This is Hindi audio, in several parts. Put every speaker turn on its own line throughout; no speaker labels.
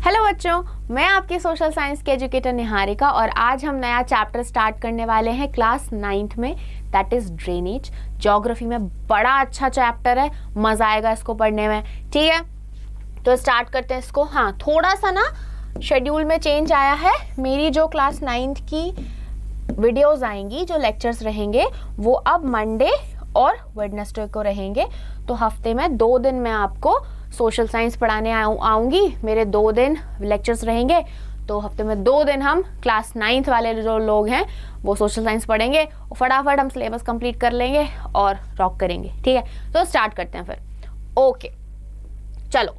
हेलो बच्चों, मैं आपकी सोशल साइंस की एजुकेटर निहारिका और आज हम नया चैप्टर स्टार्ट करने वाले हैं क्लास 9th में, दैट इज ड्रेनेज। ज्योग्राफी में बड़ा अच्छा चैप्टर है, मजा आएगा इसको पढ़ने में। ठीक है, तो स्टार्ट करते हैं इसको। हाँ, थोड़ा सा ना शेड्यूल में चेंज आया है। मेरी जो क्लास 9th की वीडियोस आएंगी, जो लेक्चर्स रहेंगे, वो अब मंडे और वेडनेसडे को रहेंगे। तो हफ्ते में 2 दिन मैं आपको सोशल साइंस पढ़ाने आऊँगी। मेरे 2 दिन लेक्चर्स रहेंगे, तो हफ्ते में 2 दिन हम क्लास 9th वाले जो लोग हैं वो सोशल साइंस पढ़ेंगे और फटाफट हम सिलेबस कंप्लीट कर लेंगे और रॉक करेंगे। ठीक है, तो स्टार्ट करते हैं फिर। ओके, चलो।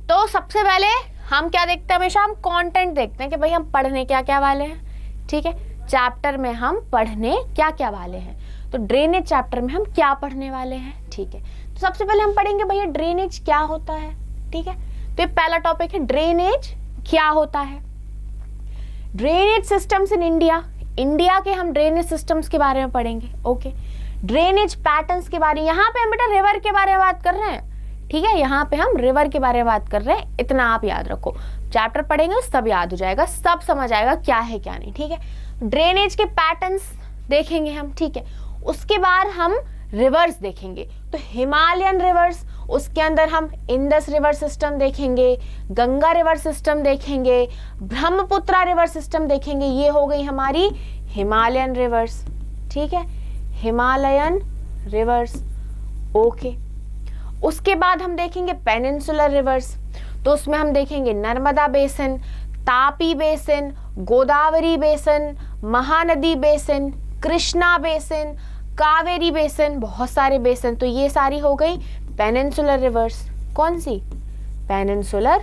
तो सबसे पहले हम क्या देखते हैं, हमेशा हम कंटेंट देखते हैं कि भाई हम पढ़ने क्या क्या वाले हैं। ठीक है, चैप्टर में हम पढ़ने क्या क्या वाले हैं। तो ड्रेनेज चैप्टर में हम क्या पढ़ने वाले हैं। ठीक है, तो सबसे पहले हम पढ़ेंगे भैया ड्रेनेज क्या होता है। ठीक है, तो ये पहला टॉपिक है, ड्रेनेज क्या होता है। Drainage systems in India, India के हम ड्रेनेज सिस्टम्स के बारे में पढ़ेंगे। ओके, ड्रेनेज पैटर्न्स के बारे में, यहाँ पे हम बेटा रिवर के बारे में बात कर रहे हैं। ठीक है, यहाँ पे हम रिवर के बारे में बात कर रहे हैं, इतना आप याद रखो। चैप्टर पढ़ेंगे सब याद हो जाएगा, सब समझ आएगा क्या है क्या नहीं। ठीक है, ड्रेनेज के पैटर्न्स देखेंगे हम। ठीक है, उसके बाद हम रिवर्स देखेंगे, तो हिमालयन रिवर्स, उसके अंदर हम इंडस रिवर सिस्टम देखेंगे, गंगा रिवर सिस्टम देखेंगे, ब्रह्मपुत्रा रिवर सिस्टम देखेंगे। ये हो गई हमारी हिमालयन रिवर्स। ठीक है, हिमालयन रिवर्स। ओके, उसके बाद हम देखेंगे पेनिनसुलर रिवर्स, तो उसमें हम देखेंगे Narmada basin, Tapi basin, Godavari basin, Mahanadi basin, Krishna basin, Kaveri basin, बहुत सारे बेसिन। तो ये सारी हो गई पेनिनसुलर रिवर्स। कौन सी? Peninsular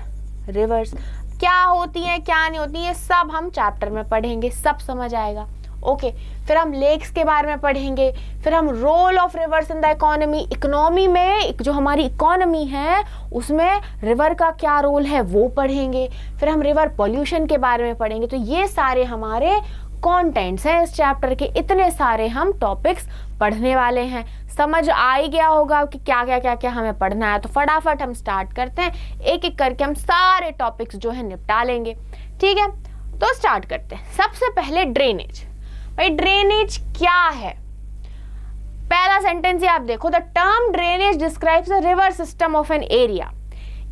reverse. क्या होती हैं क्या नहीं होती, ये सब हम चैप्टर में पढ़ेंगे, सब समझ आएगा। ओके, फिर हम लेक्स के बारे में पढ़ेंगे, फिर हम role of rivers in the economy, economy में जो हमारी इकोनॉमी है उसमें रिवर का क्या रोल है वो पढ़ेंगे। फिर हम रिवर पॉल्यूशन के बारे में पढ़ेंगे। तो ये सारे हमारे कंटेंट्स हैं इस चैप्टर के, इतने सारे हम टॉपिक्स पढ़ने वाले हैं। समझ आ ही गया होगा कि क्या क्या क्या क्या हमें पढ़ना है। तो फटाफट हम स्टार्ट करते हैं, एक एक करके हम सारे टॉपिक्स जो है निपटा लेंगे। ठीक है, तो स्टार्ट करते हैं। सबसे पहले ड्रेनेज। भाई ड्रेनेज क्या है? पहला सेंटेंस ही आप देखो, the term drainage describes the river system of an area.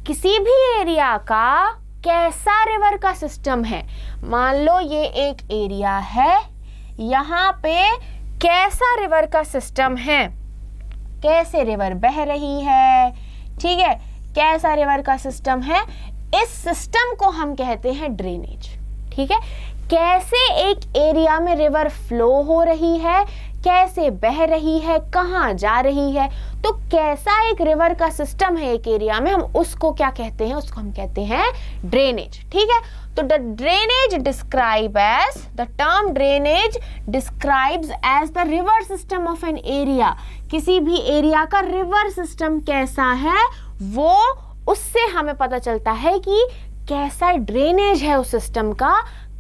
किसी भी एरिया का कैसा रिवर का सिस्टम है। मान लो ये एक एरिया है, यहाँ पे कैसा रिवर का सिस्टम है, कैसे रिवर बह रही है। ठीक है, कैसा रिवर का सिस्टम है, इस सिस्टम को हम कहते हैं ड्रेनेज। ठीक है, कैसे एक एरिया में रिवर फ्लो हो रही है, कैसे बह रही है, कहाँ जा रही है। तो कैसा एक रिवर का सिस्टम है एक एरिया में, हम उसको क्या कहते हैं, उसको हम कहते हैं ड्रेनेज। ठीक है, तो the drainage describe as, the term drainage describes as the river system of an area. किसी भी एरिया का रिवर सिस्टम कैसा है, वो उससे हमें पता चलता है कि कैसा ड्रेनेज है उस सिस्टम का,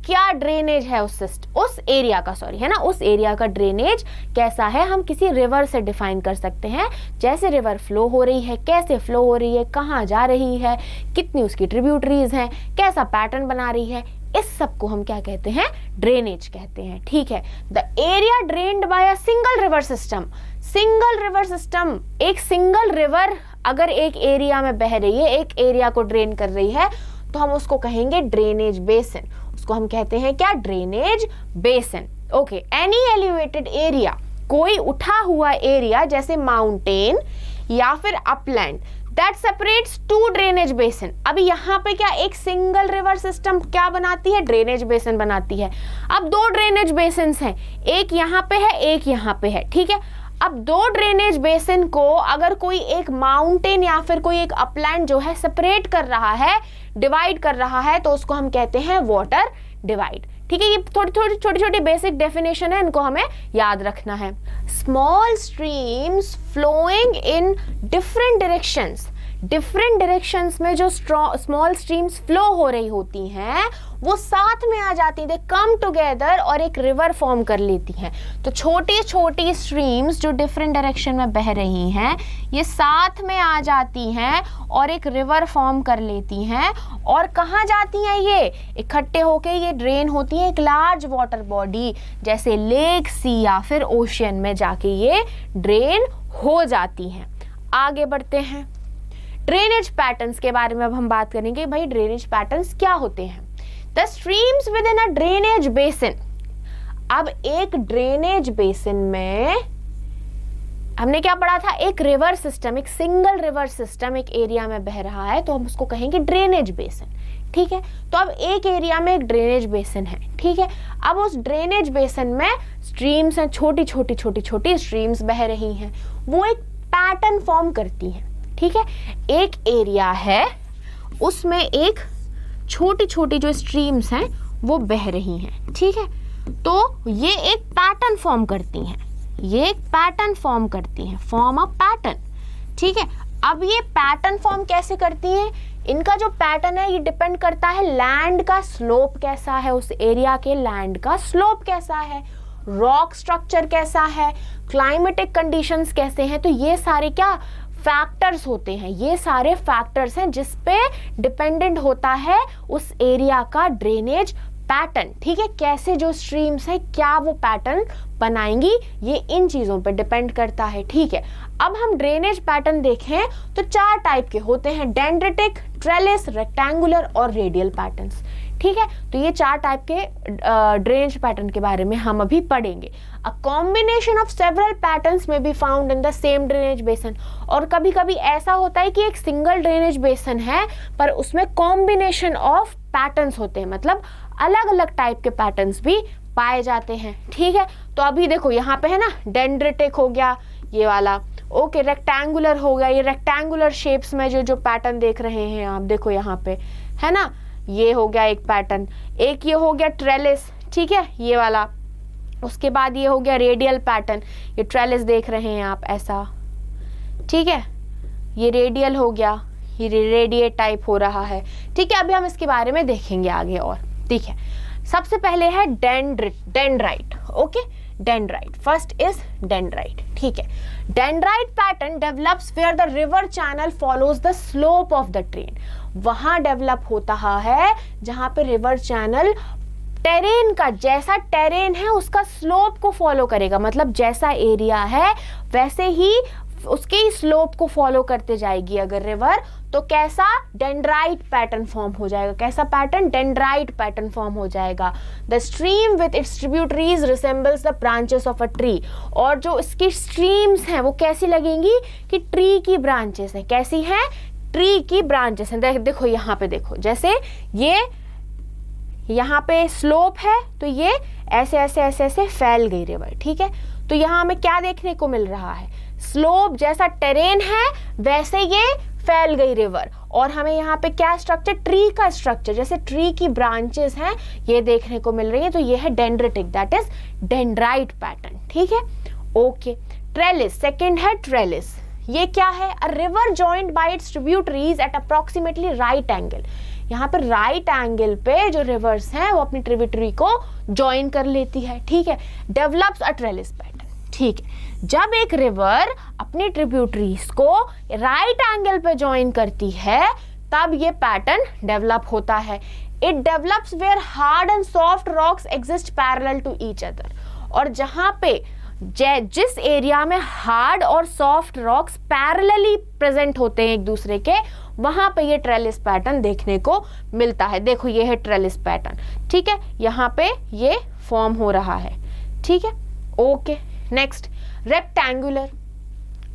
क्या ड्रेनेज है उस एरिया का, सॉरी है ना, उस एरिया का ड्रेनेज कैसा है, हम किसी रिवर से डिफाइन कर सकते हैं। जैसे रिवर फ्लो हो रही है, कैसे फ्लो हो रही है, कहाँ जा रही है, कितनी उसकी ट्रिब्यूटरीज हैं, कैसा पैटर्न बना रही है, इस सब को हम क्या कहते हैं, ड्रेनेज कहते हैं। ठीक है, the area drained by a single river system. Single river system, एक सिंगल रिवर अगर एक एरिया में बह रही है, एक एरिया को ड्रेन कर रही है, तो हम उसको कहेंगे ड्रेनेज बेसिन। उसको हम कहते हैं क्या, drainage basin. Okay, any elevated area, कोई उठा हुआ एरिया जैसे माउंटेन या फिर upland, that separates 2 drainage basin. अभी यहाँ पे क्या एक सिंगल रिवर सिस्टम क्या बनाती है, ड्रेनेज बेसिन बनाती है। अब 2 ड्रेनेज बेसिन हैं, एक यहाँ पे है, एक यहाँ पे है। ठीक है, अब 2 ड्रेनेज बेसिन को अगर कोई एक माउंटेन या फिर कोई एक अपलैंड जो है सेपरेट कर रहा है, डिवाइड कर रहा है, तो उसको हम कहते हैं वाटर डिवाइड। ठीक है, ये थोड़ी छोटी बेसिक डेफिनेशन है, इनको हमें याद रखना है। Small streams flowing in different directions different directions में जो स्मॉल स्ट्रीम्स फ्लो हो रही होती हैं वो साथ में आ जाती हैं, दे कम टुगेदर और एक रिवर फॉर्म कर लेती हैं। तो छोटी छोटी स्ट्रीम्स जो डिफरेंट डायरेक्शन में बह रही हैं ये साथ में आ जाती हैं और एक रिवर फॉर्म कर लेती हैं। और कहाँ जाती हैं ये? इकट्ठे होके ये ड्रेन होती हैं एक लार्ज वाटर बॉडी जैसे लेक, सी या फिर ओशियन में जाके ये ड्रेन हो जाती हैं। आगे बढ़ते हैं, ड्रेनेज पैटर्न्स के बारे में अब हम बात करेंगे। भाई ड्रेनेज पैटर्न्स क्या होते हैं? The streams with in a drainage basin. अब एक ड्रेनेज बेसिन में हमने क्या पढ़ा था? एक रिवर सिस्टम, एक सिंगल रिवर सिस्टम एक एरिया में बह रहा है तो हम उसको कहेंगे ड्रेनेज बेसिन, ठीक है। तो अब एक एरिया में एक ड्रेनेज बेसिन है, ठीक है। अब उस ड्रेनेज बेसिन में स्ट्रीम्स हैं, छोटी छोटी छोटी छोटी स्ट्रीम्स बह रही हैं, वो एक पैटर्न फॉर्म करती हैं, ठीक है। एक एरिया है उसमें एक छोटी छोटी जो स्ट्रीम्स हैं वो बह रही हैं, ठीक है। तो ये एक पैटर्न फॉर्म करती हैं, ये एक पैटर्न फॉर्म करती हैं, फॉर्म अ पैटर्न, ठीक है। अब ये पैटर्न फॉर्म कैसे करती हैं? इनका जो पैटर्न है ये डिपेंड करता है लैंड का स्लोप कैसा है, उस एरिया के लैंड का स्लोप कैसा है, रॉक स्ट्रक्चर कैसा है, क्लाइमेटिक कंडीशंस कैसे हैं। तो ये सारे क्या फैक्टर्स होते हैं, ये सारे फैक्टर्स हैं जिस पे डिपेंडेंट होता है उस एरिया का ड्रेनेज पैटर्न, ठीक है। कैसे जो स्ट्रीम्स हैं क्या वो पैटर्न बनाएंगी ये इन चीजों पे डिपेंड करता है, ठीक है। अब हम ड्रेनेज पैटर्न देखें तो 4 टाइप के होते हैं, डेंड्रिटिक, ट्रेलिस, रेक्टेंगुलर और रेडियल पैटर्न्स, ठीक है। तो ये 4 टाइप के ड्रेनेज पैटर्न के बारे में हम अभी पढ़ेंगे। A combination of several patterns may be found in the same drainage basin. और कभी कभी ऐसा होता है कि एक सिंगल ड्रेनेज बेसन है पर उसमें कॉम्बिनेशन ऑफ पैटर्न्स होते हैं, मतलब अलग अलग टाइप के पैटर्न्स भी पाए जाते हैं, ठीक है। तो अभी देखो यहाँ पे है ना, डेंड्रिटिक हो गया ये वाला, ओके, रेक्टेंगुलर हो गया, ये रेक्टेंगुलर शेप्स में जो पैटर्न देख रहे हैं आप, देखो यहाँ पे है ना, ये हो गया एक पैटर्न। एक ये हो गया ट्रेलिस, ठीक है, ये वाला। उसके बाद ये हो गया रेडियल पैटर्न, ये ट्रेलिस देख रहे हैं आप ऐसा, ठीक है, ये रेडियल हो गया, ये रेडिएट टाइप हो रहा है, ठीक है। अभी हम इसके बारे में देखेंगे आगे और, ठीक है। सबसे पहले है dendrite, okay, dendrite. First is dendrite, ठीक है। Dendrite pattern develops where the river channel follows the slope of the drain. वहां डेवलप होता है जहां पे रिवर चैनल टेरेन का, जैसा टेरेन है उसका स्लोप को फॉलो करेगा, मतलब जैसा एरिया है वैसे ही उसके स्लोप को फॉलो करते जाएगी अगर रिवर, तो कैसा डेंड्राइट पैटर्न फॉर्म हो जाएगा। कैसा पैटर्न? डेंड्राइट पैटर्न फॉर्म हो जाएगा। The stream with its tributaries resembles the branches of a tree. और जो इसकी स्ट्रीम्स हैं वो कैसी लगेंगी कि ट्री की ब्रांचेस हैं। कैसी हैं? ट्री की ब्रांचेस हैं। देखो यहाँ पे देखो, जैसे ये यहाँ पे स्लोप है तो ये ऐसे ऐसे ऐसे ऐसे फैल गई रिवर, ठीक है। तो यहाँ हमें क्या देखने को मिल रहा है? स्लोप जैसा टेरेन है वैसे ये फैल गई रिवर। और हमें यहाँ पे क्या स्ट्रक्चर? ट्री का स्ट्रक्चर, जैसे ट्री की ब्रांचेस हैं ये देखने को मिल रही है। तो ये है dendritic, that is dendrite pattern, ठीक है, ओके। ट्रेलिस, सेकंड है ट्रेलिस। ये क्या है? A river joined by its tributaries at approximately right angle. यहाँ पर राइट एंगल पे जो रिवर्स हैं वो अपनी ट्रिब्यूटरी को ज्वाइन कर लेती है, ठीक है। डेवलप्स अ ट्रेलिस पैटर्न, ठीक है। जब एक रिवर अपनी ट्रिब्यूटरीज को राइट एंगल पे ज्वाइन करती है तब ये पैटर्न डेवलप होता है। It develops where hard and soft rocks exist parallel to each other. और जहां पे जिस एरिया में हार्ड और सॉफ्ट रॉक्स पैरेलली प्रेजेंट होते हैं एक दूसरे के, वहां पे ये ट्रेलिस पैटर्न देखने को मिलता है। देखो ये है ट्रेलिस पैटर्न, ठीक है, यहाँ पे ये फॉर्म हो रहा है, ठीक है, okay. Next, rectangular.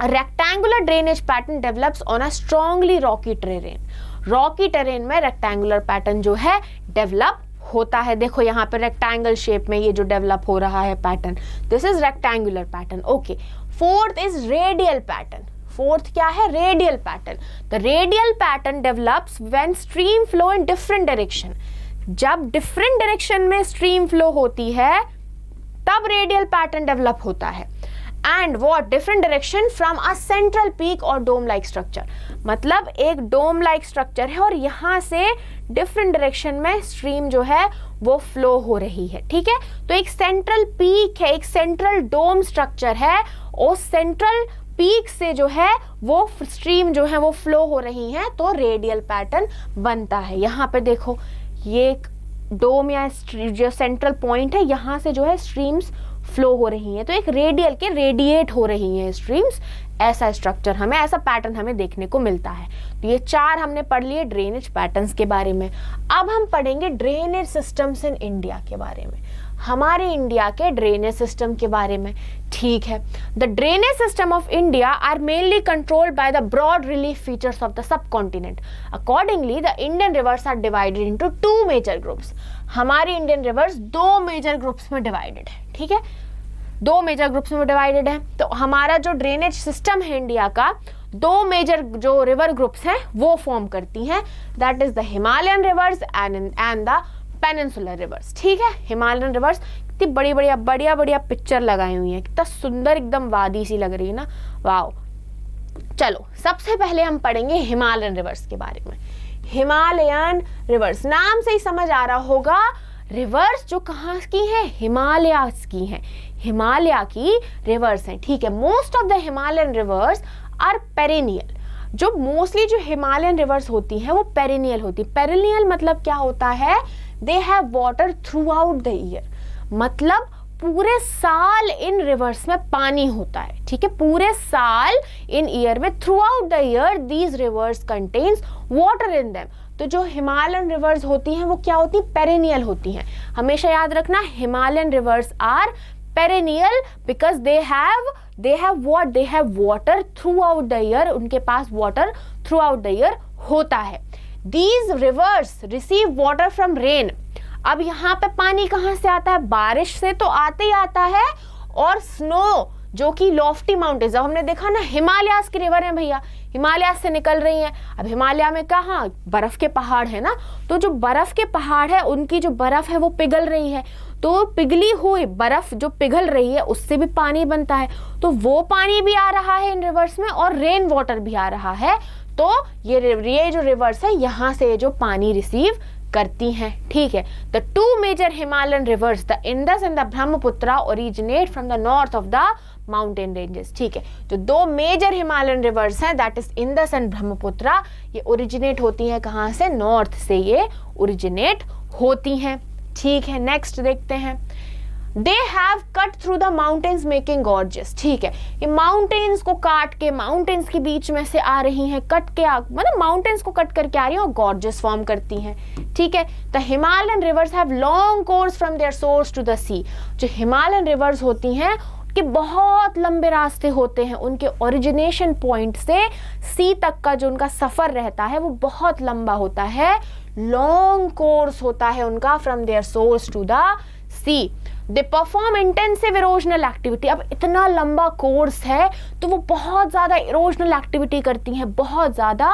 Rectangular drainage pattern develops on a strongly Rocky terrain. Rocky terrain में रेक्टेंगुलर पैटर्न जो है डेवलप होता है। देखो यहाँ पे रेक्टेंगल शेप में ये जो डेवलप हो रहा है pattern, this is rectangular pattern, okay. Fourth is radial pattern. Fourth क्या है? Radial pattern. The radial pattern develops when stream flow in different direction. जब डिफरेंट डायरेक्शन में स्ट्रीम फ्लो होती है तब रेडियल पैटर्न डेवलप होता है। And what different direction from a central peak और डोम लाइक स्ट्रक्चर, मतलब एक डोम लाइक स्ट्रक्चर है और यहाँ से डिफरेंट डायरेक्शन में स्ट्रीम जो है वो फ्लो हो रही है, ठीक है। तो एक सेंट्रल पीक है, एक सेंट्रल डोम स्ट्रक्चर है और सेंट्रल पीक से जो है वो स्ट्रीम जो है वो फ्लो हो रही है, तो रेडियल पैटर्न बनता है। यहाँ पे देखो ये एक डोम या जो सेंट्रल पॉइंट है, यहाँ से जो है स्ट्रीम्स फ्लो हो रही हैं, तो एक रेडियल के रेडिएट हो रही हैं स्ट्रीम्स, ऐसा स्ट्रक्चर हमें, ऐसा पैटर्न हमें देखने को मिलता है। तो ये 4 हमने पढ़ लिए ड्रेनेज पैटर्न्स के बारे में। अब हम पढ़ेंगे ड्रेनेज सिस्टम्स इन इंडिया के बारे में, हमारे इंडिया के ड्रेनेज सिस्टम के बारे में, ठीक है। The drainage system of India are mainly controlled by the broad relief features of the subcontinent. Accordingly the Indian rivers are divided into 2 major groups. हमारे इंडियन रिवर्स 2 मेजर ग्रुप्स में डिवाइडेड है, ठीक है, 2 मेजर ग्रुप्स में डिवाइडेड है। तो हमारा जो ड्रेनेज सिस्टम है इंडिया का, 2 मेजर जो रिवर ग्रुप्स हैं वो फॉर्म करती हैं, that is the Himalayan reverse and the peninsular reverse, ठीक है। हिमालयन रिवर्स कितनी बढ़िया पिक्चर लगाई हुई है, कितना सुंदर एकदम वादी सी लग रही है ना, वाओ। चलो सबसे पहले हम पढ़ेंगे हिमालयन रिवर्स के बारे में। हिमालयन रिवर्स, नाम से ही समझ आ रहा होगा, रिवर्स जो कहाँ की है, हिमालयास की है, हिमालय की रिवर्स हैं, ठीक है। Most of the Himalayan rivers are perennial. जो मोस्टली जो हिमालयन रिवर्स होती हैं वो पेरिनियल होती है। पेरिनियल मतलब क्या होता है, दे have water throughout the year, मतलब पूरे साल इन रिवर्स में पानी होता है, ठीक है, पूरे साल इन ईयर में, through out the year these rivers contains water in them. तो जो हिमालयन रिवर्स होती हैं वो क्या होती है, पेरिनियल होती हैं। हमेशा याद रखना, Himalayan rivers are perennial because they have water throughout the year, उनके पास water throughout the year होता है। These rivers receive water from rain. अब यहाँ पे पानी कहाँ से आता है, बारिश से तो आते ही आता है, और स्नो जो कि लॉफ्टी माउंटेन्स, अब हमने देखा ना हिमालयास की रिवर है भैया, हिमालयास से निकल रही हैं। अब हिमालय में कहाँ बर्फ के पहाड़ है ना, तो जो बर्फ के पहाड़ है उनकी जो बर्फ है वो पिघल रही है, तो पिघली हुई बर्फ जो पिघल रही है उससे भी पानी बनता है, तो वो पानी भी आ रहा है इन रिवर्स में और रेन वाटर भी आ रहा है। तो ये जो रिवर्स है यहाँ से जो पानी रिसीव करती हैं, ठीक है। The 2 major Himalayan rivers, the Indus and the Brahmaputra, originate from the north of the mountain ranges, ठीक है। जो 2 मेजर हिमालयन रिवर्स हैं, that is Indus and Brahmaputra, ये ओरिजिनेट होती हैं कहाँ से, नॉर्थ से ये ओरिजिनेट होती हैं, ठीक है। नेक्स्ट देखते हैं, they have cut through the mountains making gorges, ठीक है। ये माउंटेन्स को काट के, माउंटेन्स के बीच में से आ रही हैं, कट के मतलब माउंटेन्स को कट करके आ रही हैं और गॉर्जेस फॉर्म करती हैं, ठीक है। The Himalayan rivers have long course from their source to the sea. जो हिमालयन रिवर्स होती हैं कि बहुत लंबे रास्ते होते हैं, उनके ओरिजिनेशन पॉइंट से सी तक का जो उनका सफर रहता है वो बहुत लंबा होता है, लॉन्ग कोर्स होता है उनका from their source to the sea. They perform intensive erosional activity. अब इतना लंबा कोर्स है तो वो बहुत ज़्यादा इरोजनल एक्टिविटी करती हैं, बहुत ज़्यादा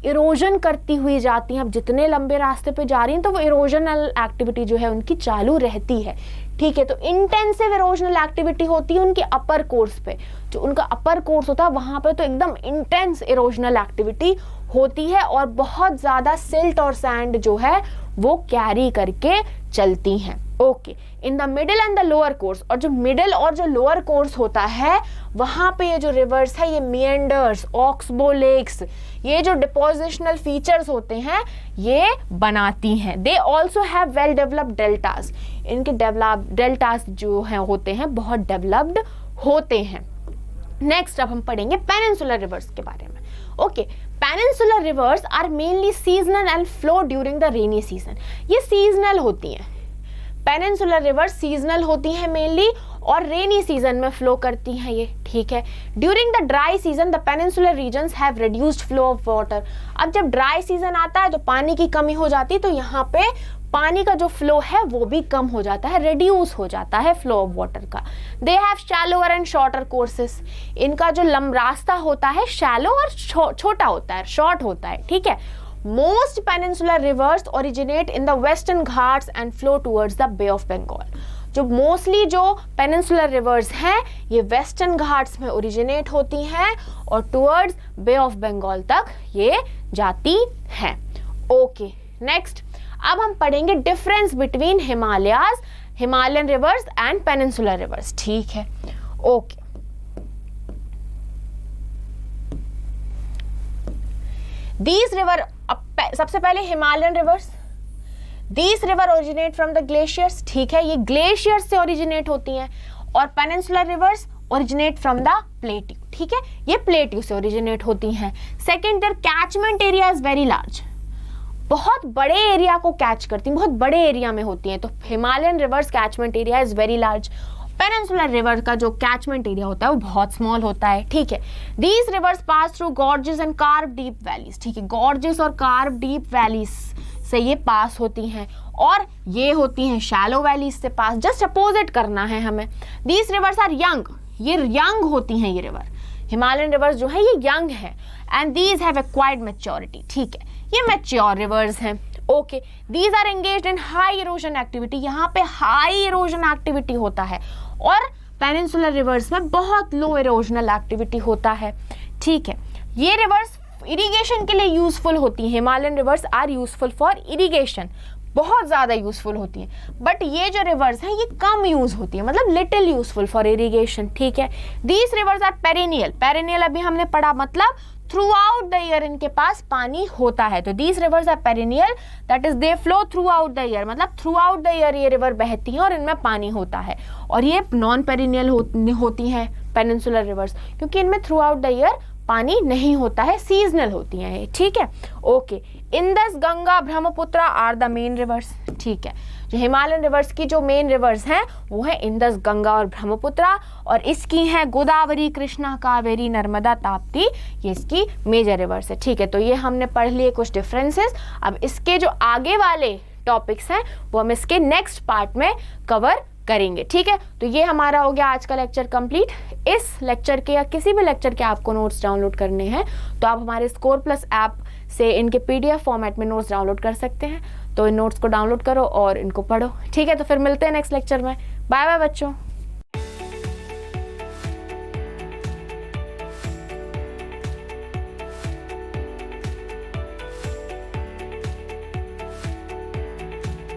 इरोजन करती हुई जाती हैं। अब जितने लंबे रास्ते पे जा रही हैं तो वो इरोजनल एक्टिविटी जो है उनकी चालू रहती है, ठीक है। तो इंटेंसिव इरोजनल एक्टिविटी होती है उनके अपर कोर्स पे, जो उनका अपर कोर्स होता है वहाँ पे तो एकदम इंटेंस इरोजनल एक्टिविटी होती है और बहुत ज़्यादा सिल्ट और सैंड जो है वो कैरी करके चलती हैं, okay. In the middle and the lower course, और जो मिडिल और जो लोअर कोर्स होता है वहाँ पे ये जो रिवर्स है, ये मिएंडर्स, ऑक्सबो लेक्स, ये जो डिपोजिशनल फीचर्स होते हैं ये बनाती हैं। They also have well developed deltas. इनके डेल्टास जो हैं होते हैं बहुत डेवलप्ड होते हैं। नेक्स्ट अब हम पढ़ेंगे पेनिनसुलर रिवर्स के बारे में, okay. Peninsular rivers are mainly seasonal and flow during the rainy season. ये सीजनल होती हैं, पेनिनसुलर रिवर्स सीजनल होती हैं मेनली और रेनी सीजन में फ्लो करती हैं ये, ठीक है। During the dry season the peninsular regions have reduced flow of water. अब जब ड्राई सीजन आता है तो पानी की कमी हो जाती है, तो यहाँ पे पानी का जो फ्लो है वो भी कम हो जाता है, रिड्यूस हो जाता है फ्लो ऑफ वाटर का। They have shallower and shorter courses. इनका जो रास्ता होता है शैलो और छोटा होता है, शॉर्ट होता है, ठीक है। Most peninsular rivers originate in the western Ghats and flow towards the Bay of Bengal. जो मोस्टली जो पेनिनसुलर रिवर्स हैं ये वेस्टर्न घाट्स में ओरिजिनेट होती हैं और टुवर्ड्स बे ऑफ बंगाल तक ये जाती हैं। ओके, नेक्स्ट अब हम पढ़ेंगे difference between Himalayas, Himalayan reverse and peninsular reverse. ठीक है, ओके। These river, सबसे पहले Himalayan reverse, These river originate from the glaciers। ठीक है, ये ग्लेशियर्स से ओरिजिनेट होती हैं। और peninsular rivers originate from the plateau. ठीक है, ये प्लेट्यू से ओरिजिनेट होती हैं। Second, their catchment area is very large, बहुत बड़े एरिया को कैच करती हैं, बहुत बड़े एरिया में होती हैं। तो Himalayan reverse catchment area is very large. Peninsular river का जो कैचमेंट एरिया होता है वो बहुत स्मॉल होता है। ठीक है, these reverse pass through gorges and curve deep valleys. ठीक है, गॉर्जेस और कार्व डीप वैलीज से ये पास होती हैं और ये होती हैं शैलो वैलीज से पास। जस्ट अपोजिट करना है हमें। दीज रिवर्स आर यंग, ये यंग होती हैं ये रिवर। हिमालयन रिवर्स जो है ये यंग है। And these have acquired maturity. ठीक है, ये मैच्योर रिवर्स हैं। Okay, these are engaged in high erosion activity, यहाँ पे हाई इरोजन एक्टिविटी होता है और पेनिनसुलर रिवर्स में बहुत लो इरोजनल एक्टिविटी होता है। ठीक है, ये रिवर्स इरिगेशन के लिए यूजफुल होती है। Himalayan rivers are useful for irrigation, बहुत ज़्यादा यूजफुल होती है। बट ये जो रिवर्स हैं ये कम यूज होती है, मतलब लिटिल यूजफुल फॉर इरिगेशन। ठीक है, these rivers are perennial. Perennial अभी हमने पढ़ा, मतलब थ्रू आउट द ईयर इनके पास पानी होता है। तो these rivers are perennial, that is they flow throughout the year, मतलब थ्रू आउट द ईयर ये रिवर बहती है और इनमें पानी होता है। और ये नॉन पेरिनियल होती हैं पेनिनसुलर रिवर्स, क्योंकि इनमें थ्रू आउट द ईयर पानी नहीं होता है, सीजनल होती हैं ये। ठीक है, okay. Indus, Ganga, Brahmaputra are the main rivers. ठीक है, जो हिमालयन रिवर्स की जो मेन रिवर्स हैं वो है इंदस, गंगा और ब्रह्मपुत्रा। और इसकी हैं गोदावरी, कृष्णा, कावेरी, नर्मदा, ताप्ती, ये इसकी मेजर रिवर्स है। ठीक है, तो ये हमने पढ़ लिए कुछ डिफरेंसेस। अब इसके जो आगे वाले टॉपिक्स हैं वो हम इसके नेक्स्ट पार्ट में कवर करेंगे। ठीक है, तो ये हमारा हो गया आज का लेक्चर कंप्लीट। इस लेक्चर के या किसी भी लेक्चर के आपको नोट्स डाउनलोड करने हैं तो आप हमारे स्कोर प्लस ऐप से इनके PDF फॉर्मेट में नोट्स डाउनलोड कर सकते हैं। तो इन नोट्स को डाउनलोड करो और इनको पढ़ो। ठीक है, तो फिर मिलते हैं नेक्स्ट लेक्चर में। बाय बाय बच्चों।